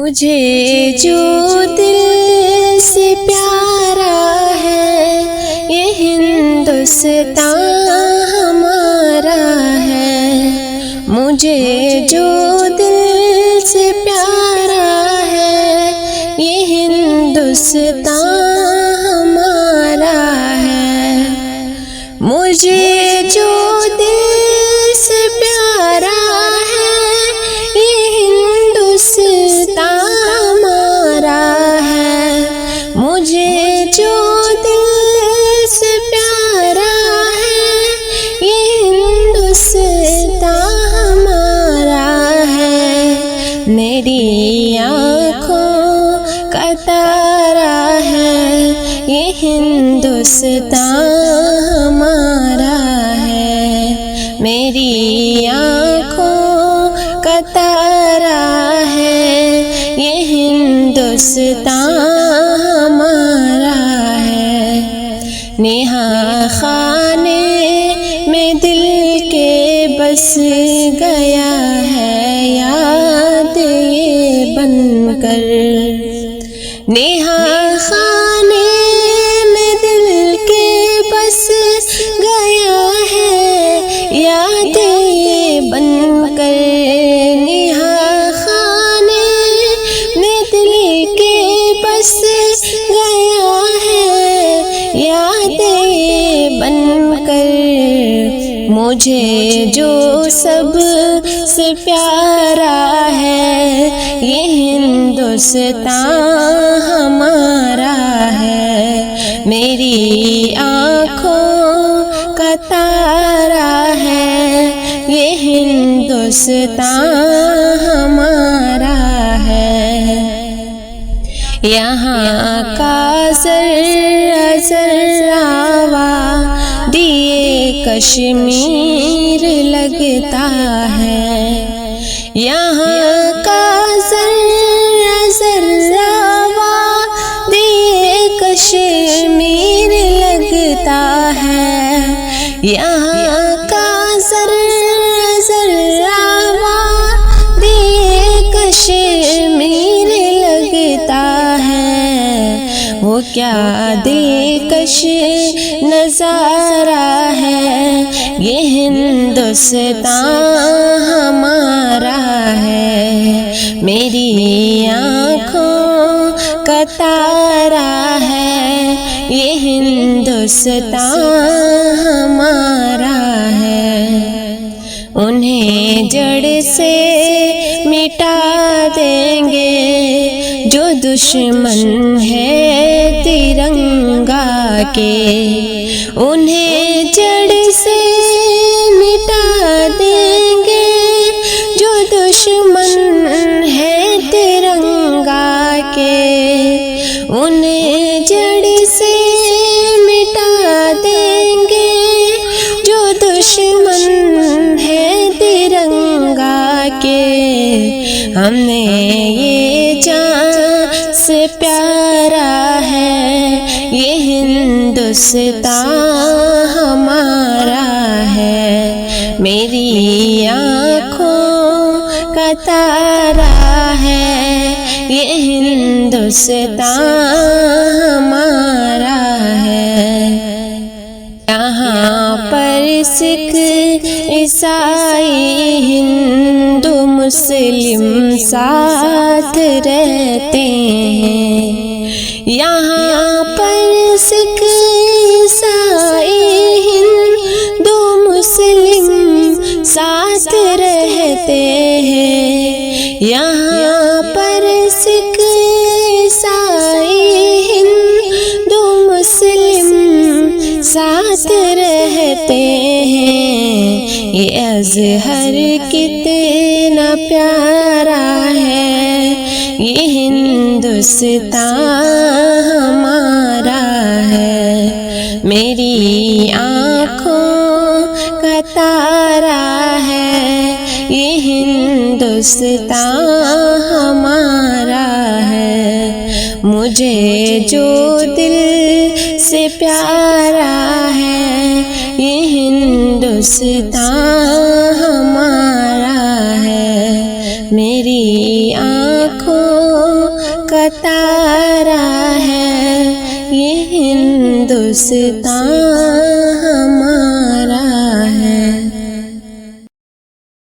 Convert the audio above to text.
مجھے جو دل سے پیارا ہے یہ ہندوستان ہمارا ہے۔ مجھے جو دل سے پیارا ہے یہ ہندوستان ہمارا ہے۔ مجھے جو دل سے پیارا ہے یہ ہندوستان ہمارا ہے۔ مجھے جو دل سے پیارا ہے یہ ہندوستان ہمارا ہے۔ میری آنکھوں کا تارا ہے یہ ہندوستان ہمارا ہے۔ میری آنکھوں کا تارا ہے یہ ہندوستان ہمارا ہے۔ نیہا خانے میں دل کے بس گیا ہے یاد یہ بن کر۔ نیہا خانے میں دل کے بس گیا ہے یاد یہ بن کر۔ نیہا خانے میں دل کے بس گیا ہے یاد یہ بن کر۔ مجھے جو سب سے پیارا ہے یہ ہندوستان ہمارا ہے۔ میری آنکھوں کا تارا ہے یہ ہندوستان ہمارا ہے۔ یہاں کا ذرہ ذرہ وادی کشمیر لگتا ہے۔ یہاں کا ذرہ ذرہ وادی کشمیر لگتا ہے۔ یہاں کا ذرہ ذرہ وادی کشمیر لگتا ہے۔ وہ کیا دلکش نظارہ ہے یہ ہندوستان ہمارا ہے۔ میری آنکھوں کا تارا ہے یہ ہندوستان ہمارا ہے۔ انہیں جڑ سے مٹا دیں گے جو دشمن ہے ترنگا کے۔ انہیں جڑ سے مٹا دیں گے جو دشمن ہے ترنگا کے۔ انہیں جڑ سے مٹا دیں گے جو دشمن ہے ترنگا کے۔ ہم نے یہ جان سے پیارا ہے یہ ہندوستان ہمارا ہے۔ میری آنکھوں کا تارا ہے یہ ہندوستان ہمارا ہے۔ یہاں پر سکھ عیسائی ہندو مسلم ساتھ رہتے ہیں۔ یہاں پر سکھ عیسائی ہندو مسلم ساتھ رہتے ہیں۔ یہاں پر سکھ عیسائی ہندو مسلم ساتھ رہتے ہیں۔ یہ اظہر کتنا پیارا ہے یہ ہندوستان ہمارا ہے۔ میری آنکھوں کا تارا ہے یہ ہندوستان ہمارا ہے۔ مجھے جو دل سے پیارا ہے یہ ہندوستان ہمارا ہے۔ میری آنکھوں تارا ہے یہ ہندوستان،